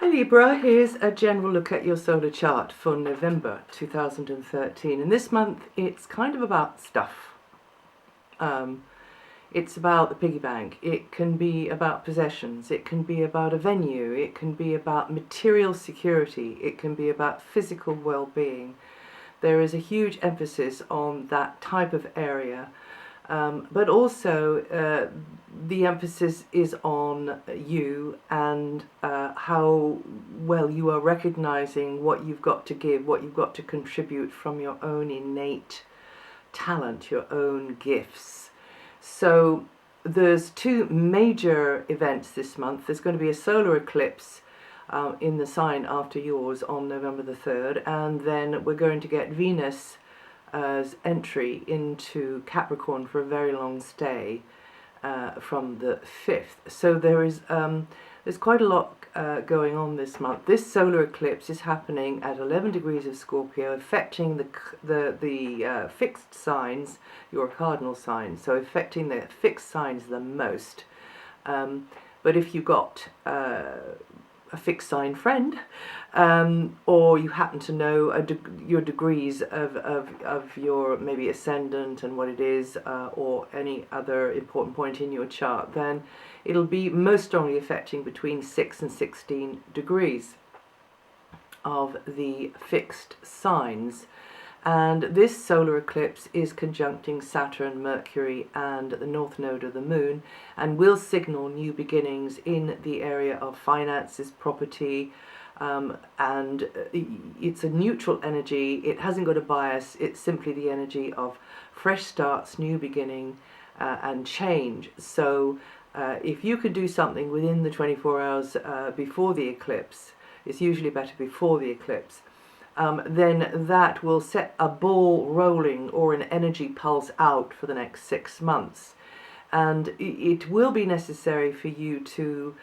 Hi Libra, here's a general look at your solar chart for November 2013. And this month it's kind of about stuff. It's about the piggy bank. It can be about possessions. It can be about a venue. It can be about material security. It can be about physical well-being. There is a huge emphasis on that type of area. But also the emphasis is on you and how well you are recognizing what you've got to give, what you've got to contribute from your own innate talent, your own gifts. So there's two major events this month. There's going to be a solar eclipse in the sign after yours on November the 3rd, and then we're going to get Venus as entry into Capricorn for a very long stay from the 5th. So there's quite a lot going on this month. This solar eclipse is happening at 11 degrees of Scorpio, affecting the fixed signs, your cardinal signs, so affecting the fixed signs the most. But if you've got a fixed sign friend, or you happen to know your degrees of your maybe ascendant and what it is, or any other important point in your chart, then it'll be most strongly affecting between 6 and 16 degrees of the fixed signs. And this solar eclipse is conjuncting Saturn, Mercury and the north node of the moon, and will signal new beginnings in the area of finances, property, and it's a neutral energy. It hasn't got a bias. It's simply the energy of fresh starts, new beginning and change. So if you could do something within the 24 hours before the eclipse, it's usually better before the eclipse, then that will set a ball rolling or an energy pulse out for the next 6 months. And it will be necessary for you to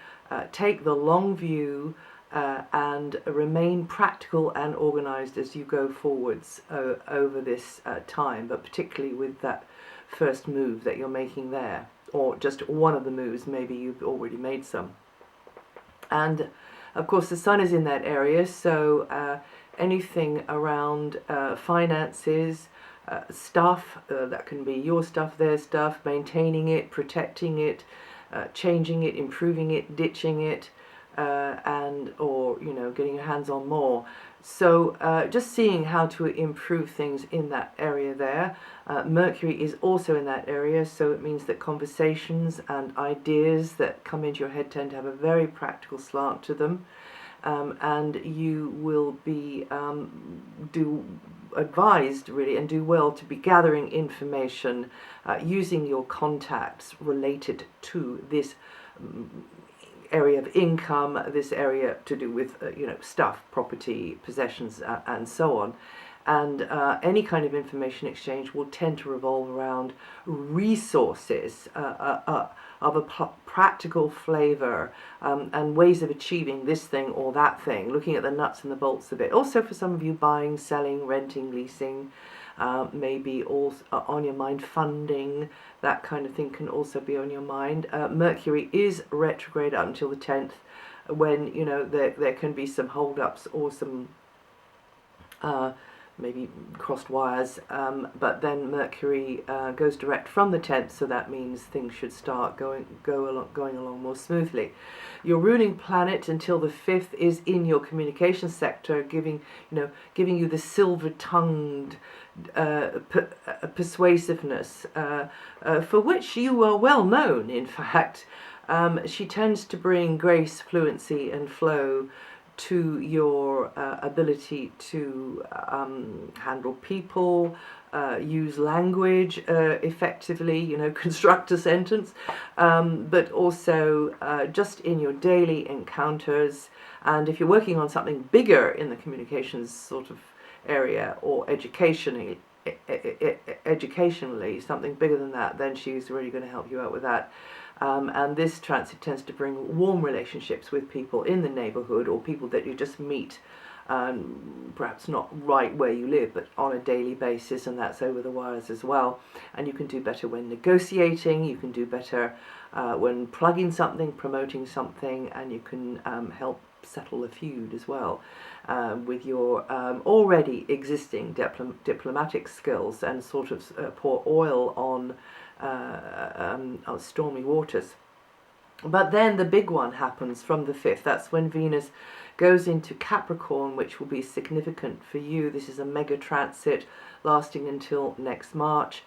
take the long view and remain practical and organized as you go forwards over this time, but particularly with that first move that you're making there, or just one of the moves. Maybe you've already made some. And of course the sun is in that area, so anything around finances, stuff, that can be your stuff, their stuff, maintaining it, protecting it, changing it, improving it, ditching it, and or getting your hands on more. So just seeing how to improve things in that area there. Mercury is also in that area, so it means that conversations and ideas that come into your head tend to have a very practical slant to them. And you will be advised really, and do well to be gathering information using your contacts related to this area of income, this area to do with stuff, property, possessions, and so on. And any kind of information exchange will tend to revolve around resources of a practical flavor, and ways of achieving this thing or that thing, looking at the nuts and the bolts of it. Also for some of you, buying, selling, renting, leasing, maybe also on your mind. Funding, that kind of thing can also be on your mind. Mercury is retrograde up until the 10th, when there can be some hold-ups or some maybe crossed wires, but then Mercury goes direct from the 10th, so that means things should start going along more smoothly. Your ruling planet until the 5th is in your communication sector, giving you the silver-tongued persuasiveness, for which you are well known. In fact, she tends to bring grace, fluency and flow to your ability to handle people, use language effectively, construct a sentence, but also just in your daily encounters. And if you're working on something bigger in the communications sort of area, or educationally something bigger than that, then she's really going to help you out with that. And this transit tends to bring warm relationships with people in the neighborhood, or people that you just meet, perhaps not right where you live, but on a daily basis, and that's over the wires as well. And you can do better when negotiating, you can do better when plugging something, promoting something, and you can help settle a feud as well with your already existing diplomatic skills, and sort of pour oil on stormy waters. But then the big one happens from the 5th. That's when Venus goes into Capricorn, which will be significant for you. This is a mega transit lasting until next March.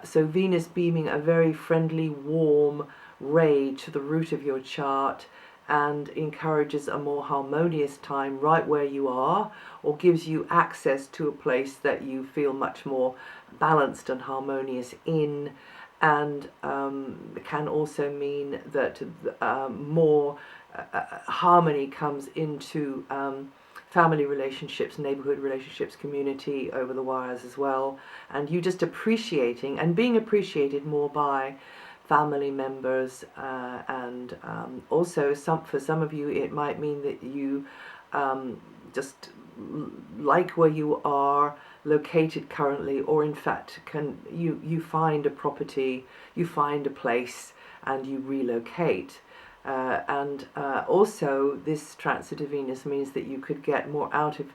So Venus beaming a very friendly, warm ray to the root of your chart, and encourages a more harmonious time right where you are, or gives you access to a place that you feel much more balanced and harmonious in. And can also mean that more harmony comes into family relationships, neighborhood relationships, community over the wires as well, and you just appreciating and being appreciated more by family members, and also for some of you it might mean that you just like where you are located currently, or in fact you find a property, you find a place, and you relocate. And also this transit of Venus means that you could get more out of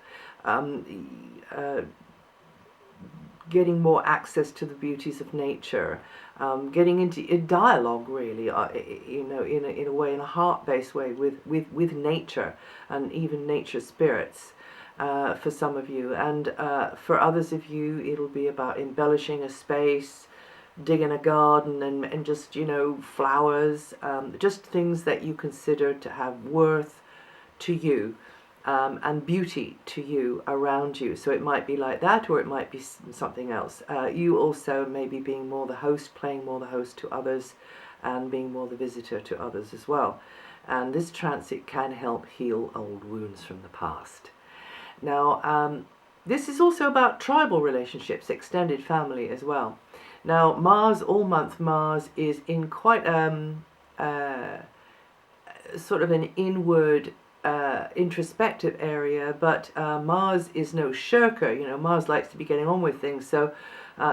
getting more access to the beauties of nature, getting into a dialogue, really, in a way, in a heart-based way with nature, and even nature spirits. For some of you, and for others of you it'll be about embellishing a space, digging a garden, and just, flowers, just things that you consider to have worth to you, and beauty to you around you. So it might be like that, or it might be something else. You also maybe being more the host, playing more the host to others, and being more the visitor to others as well. And this transit can help heal old wounds from the past. Now, this is also about tribal relationships, extended family as well. Now, Mars, all month, Mars is in quite sort of an inward, introspective area, but Mars is no shirker. Mars likes to be getting on with things, so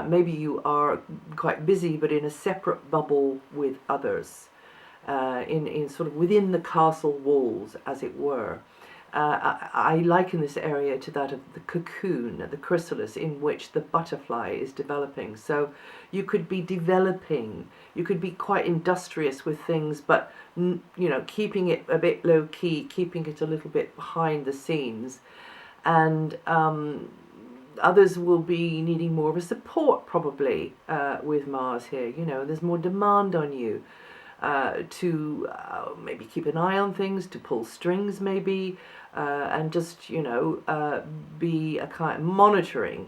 maybe you are quite busy, but in a separate bubble with others, in sort of within the castle walls, as it were. I liken this area to that of the cocoon, the chrysalis, in which the butterfly is developing. So you could be developing, you could be quite industrious with things, but keeping it a bit low key, keeping it a little bit behind the scenes. And others will be needing more of a support, probably, with Mars here. There's more demand on you. To maybe keep an eye on things, to pull strings maybe, and just, be a kind of monitoring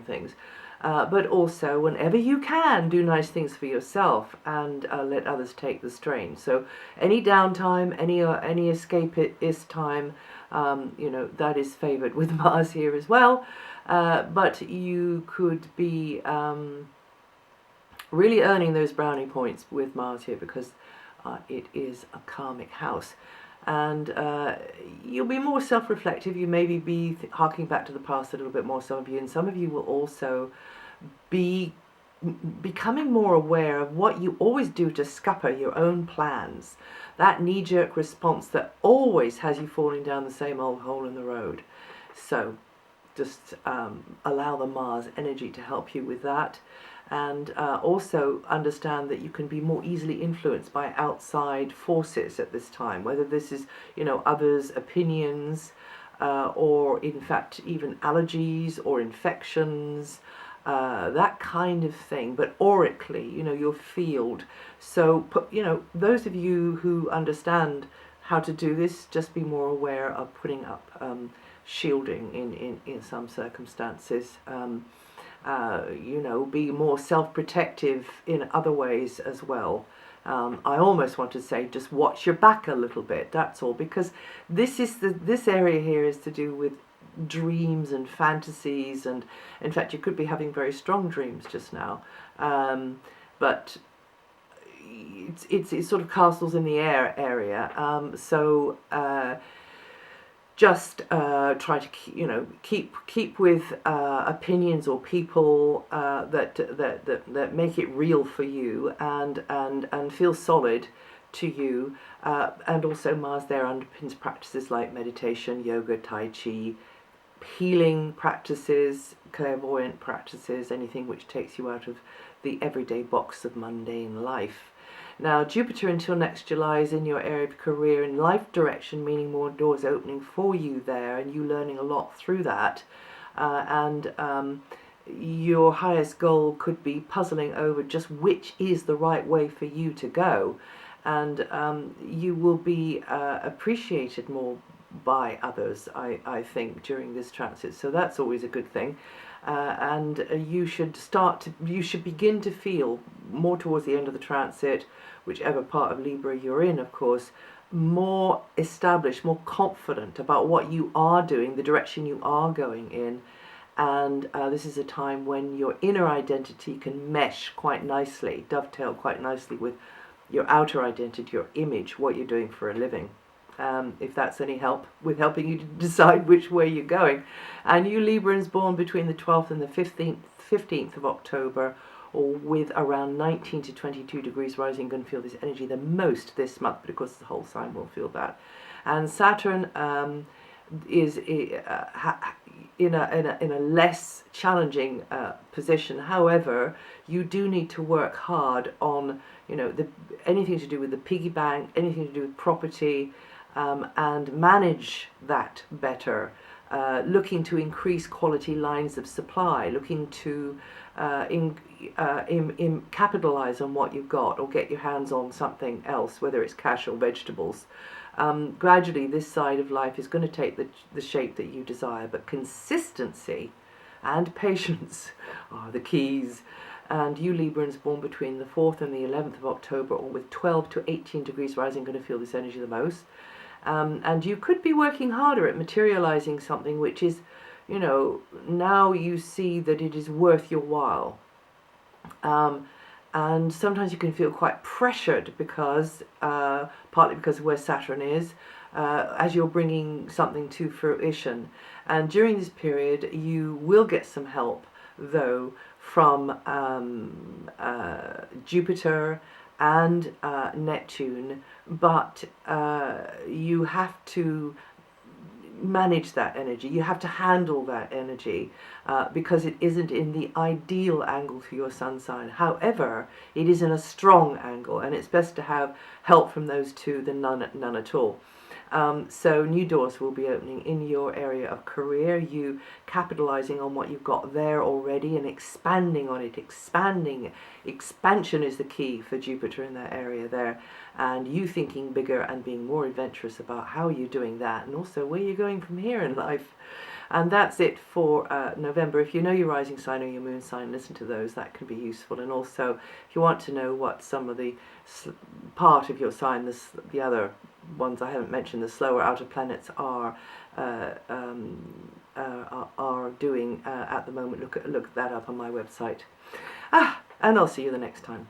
things. But also, whenever you can, do nice things for yourself, and let others take the strain. So any downtime, any escapist time, that is favoured with Mars here as well. But you could be really earning those brownie points with Mars here, because it is a karmic house. And you'll be more self-reflective. You maybe be harking back to the past a little bit more, some of you. And some of you will also be becoming more aware of what you always do to scupper your own plans. That knee-jerk response that always has you falling down the same old hole in the road. So just allow the Mars energy to help you with that. And also understand that you can be more easily influenced by outside forces at this time, whether this is, others' opinions, or in fact even allergies or infections, that kind of thing, but aurically, your field. So, those of you who understand how to do this, just be more aware of putting up shielding in some circumstances. Be more self-protective in other ways as well. I almost want to say just watch your back a little bit, that's all, because this area here is to do with dreams and fantasies, and in fact you could be having very strong dreams just now, but it's sort of castles in the air area, so just try to keep with opinions or people that make it real for you, and feel solid to you, and also Mars there underpins practices like meditation, yoga, Tai Chi, healing practices, clairvoyant practices, anything which takes you out of the everyday box of mundane life. Now, Jupiter until next July is in your area of career and life direction, meaning more doors opening for you there and you learning a lot through that. Your highest goal could be puzzling over just which is the right way for you to go. And you will be appreciated more by others, I think, during this transit. So that's always a good thing. You should begin to feel more towards the end of the transit, whichever part of Libra you're in, of course, more established, more confident about what you are doing, the direction you are going in. And this is a time when your inner identity can mesh quite nicely, dovetail quite nicely with your outer identity, your image, what you're doing for a living. If that's any help with helping you to decide which way you're going. And you Librans born between the 12th and the 15th of October, or with around 19 to 22 degrees rising, going to feel this energy the most this month, but of course the whole sign will feel that. And Saturn is in a less challenging position. However, you do need to work hard on anything to do with the piggy bank, anything to do with property, and manage that better. Looking to increase quality lines of supply, looking to capitalize on what you've got or get your hands on something else, whether it's cash or vegetables. Gradually this side of life is going to take the shape that you desire, but consistency and patience are the keys. And you Librans born between the 4th and the 11th of October, or with 12 to 18 degrees rising, going to feel this energy the most. And you could be working harder at materializing something which is, now you see that it is worth your while. And sometimes you can feel quite pressured because, partly because of where Saturn is, as you're bringing something to fruition. And during this period, you will get some help, though, from Jupiter and Neptune, but you have to manage that energy. You have to handle that energy because it isn't in the ideal angle for your sun sign. However, it is in a strong angle, and it's best to have help from those two than none at all. So new doors will be opening in your area of career, you capitalizing on what you've got there already and expanding on it. Expansion is the key for Jupiter in that area there, and you thinking bigger and being more adventurous about how you're doing that, and also where you're going from here in life. And that's it for November. If you know your rising sign or your moon sign, listen to those. That can be useful. And also, if you want to know what some of the part of your sign, the other ones I haven't mentioned, the slower outer planets are doing at the moment, look that up on my website. And I'll see you the next time.